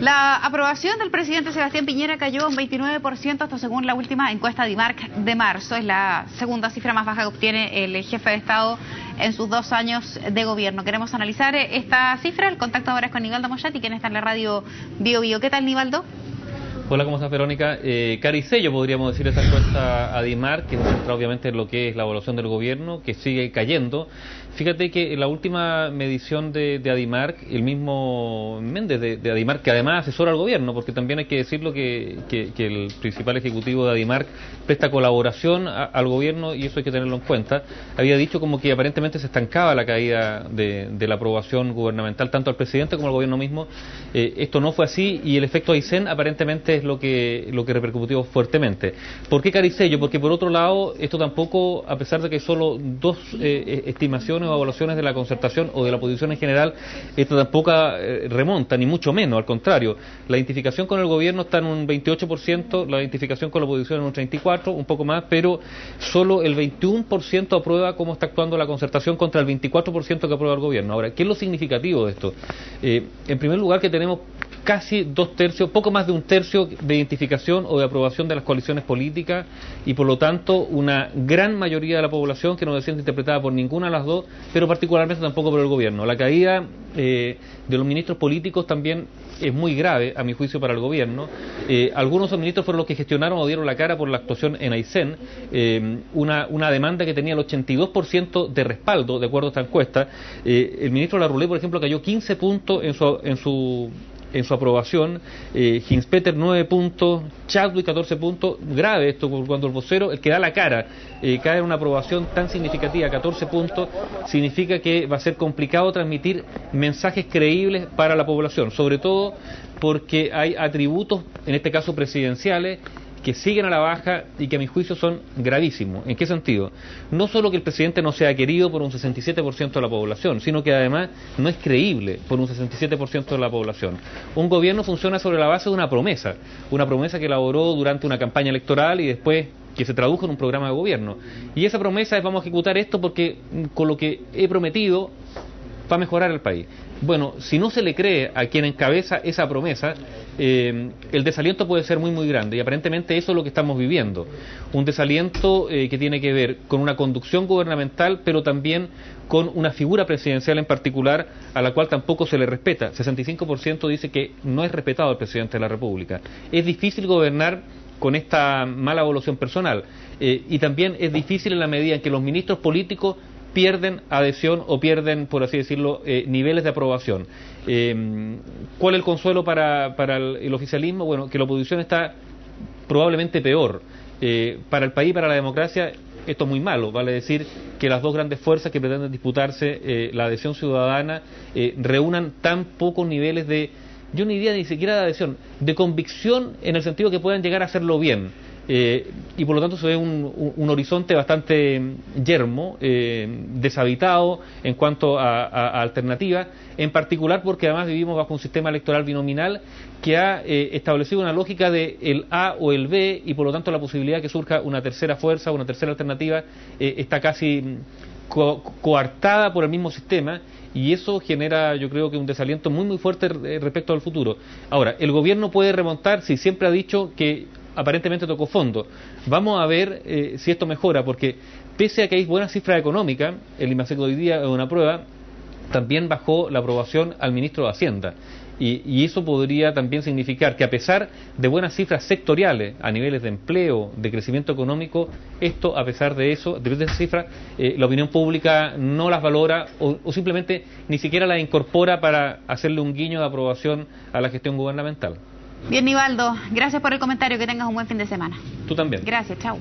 La aprobación del presidente Sebastián Piñera cayó a un 29%, esto según la última encuesta de IMARC de marzo. Es la segunda cifra más baja que obtiene el jefe de Estado en sus 2 años de gobierno. Queremos analizar esta cifra. El contacto ahora es con Nivaldo Moyati, quien está en la radio Bio Bio. ¿Qué tal, Nivaldo? Hola, ¿cómo estás, Verónica? Caricello, podríamos decir, esa encuesta ADIMARC, que se centra obviamente en lo que es la evaluación del gobierno, que sigue cayendo. Fíjate que en la última medición de ADIMARC, el mismo Méndez de ADIMARC, que además asesora al gobierno, porque también hay que decirlo que el principal ejecutivo de ADIMARC presta colaboración al gobierno, y eso hay que tenerlo en cuenta, había dicho como que aparentemente se estancaba la caída de la aprobación gubernamental, tanto al presidente como al gobierno mismo. Esto no fue así, y el efecto Aysén aparentemente es lo que repercutió fuertemente. ¿Por qué Caricello? Porque por otro lado, esto tampoco, a pesar de que hay solo 2 estimaciones o evaluaciones de la concertación o de la oposición en general, esto tampoco remonta, ni mucho menos, al contrario. La identificación con el gobierno está en un 28%, la identificación con la oposición en un 34%, un poco más, pero solo el 21% aprueba cómo está actuando la concertación contra el 24% que aprueba el gobierno. Ahora, ¿qué es lo significativo de esto? En primer lugar, que tenemos casi 2/3, poco más de 1/3 de identificación o de aprobación de las coaliciones políticas, y por lo tanto una gran mayoría de la población que no se siente interpretada por ninguna de las dos, pero particularmente tampoco por el gobierno. La caída de los ministros políticos también es muy grave, a mi juicio, para el gobierno. Algunos de los ministros fueron los que gestionaron o dieron la cara por la actuación en Aysén, una demanda que tenía el 82% de respaldo, de acuerdo a esta encuesta. El ministro Larroulé, por ejemplo, cayó 15 puntos en su aprobación, Hinspeter 9 puntos, Chadwick 14 puntos, grave esto, cuando el vocero, el que da la cara, cae en una aprobación tan significativa, 14 puntos, significa que va a ser complicado transmitir mensajes creíbles para la población, sobre todo porque hay atributos, en este caso presidenciales, que siguen a la baja y que a mi juicio son gravísimos. ¿En qué sentido? No solo que el presidente no sea querido por un 67% de la población, sino que además no es creíble por un 67% de la población. Un gobierno funciona sobre la base de una promesa que elaboró durante una campaña electoral y después que se tradujo en un programa de gobierno. Y esa promesa es: vamos a ejecutar esto porque con lo que he prometido va a mejorar el país. Bueno, si no se le cree a quien encabeza esa promesa, el desaliento puede ser muy muy grande, y aparentemente eso es lo que estamos viviendo. Un desaliento que tiene que ver con una conducción gubernamental, pero también con una figura presidencial en particular a la cual tampoco se le respeta. 65% dice que no es respetado el presidente de la República. Es difícil gobernar con esta mala evolución personal, y también es difícil en la medida en que los ministros políticos pierden adhesión o pierden, por así decirlo, niveles de aprobación. ¿Cuál es el consuelo para el oficialismo? Bueno, que la oposición está probablemente peor. Para el país, para la democracia, esto es muy malo. Vale decir que las dos grandes fuerzas que pretenden disputarse la adhesión ciudadana reúnan tan pocos niveles de, yo no diría ni siquiera de adhesión, de convicción, en el sentido que puedan llegar a hacerlo bien. Y por lo tanto se ve un horizonte bastante yermo, deshabitado en cuanto a alternativas, en particular porque además vivimos bajo un sistema electoral binominal que ha establecido una lógica de el A o el B, y por lo tanto la posibilidad de que surja una tercera fuerza, una tercera alternativa, está casi coartada por el mismo sistema, y eso genera, yo creo, que un desaliento muy muy fuerte respecto al futuro. Ahora, el gobierno puede remontar, si siempre ha dicho que aparentemente tocó fondo. Vamos a ver si esto mejora, porque pese a que hay buenas cifras económicas, el IMASEC hoy día es una prueba, también bajó la aprobación al ministro de Hacienda. Y eso podría también significar que, a pesar de buenas cifras sectoriales a niveles de empleo, de crecimiento económico, esto, a pesar de eso, de esas cifras, la opinión pública no las valora o simplemente ni siquiera las incorpora para hacerle un guiño de aprobación a la gestión gubernamental. Bien, Nivaldo, gracias por el comentario, que tengas un buen fin de semana. Tú también. Gracias, chao.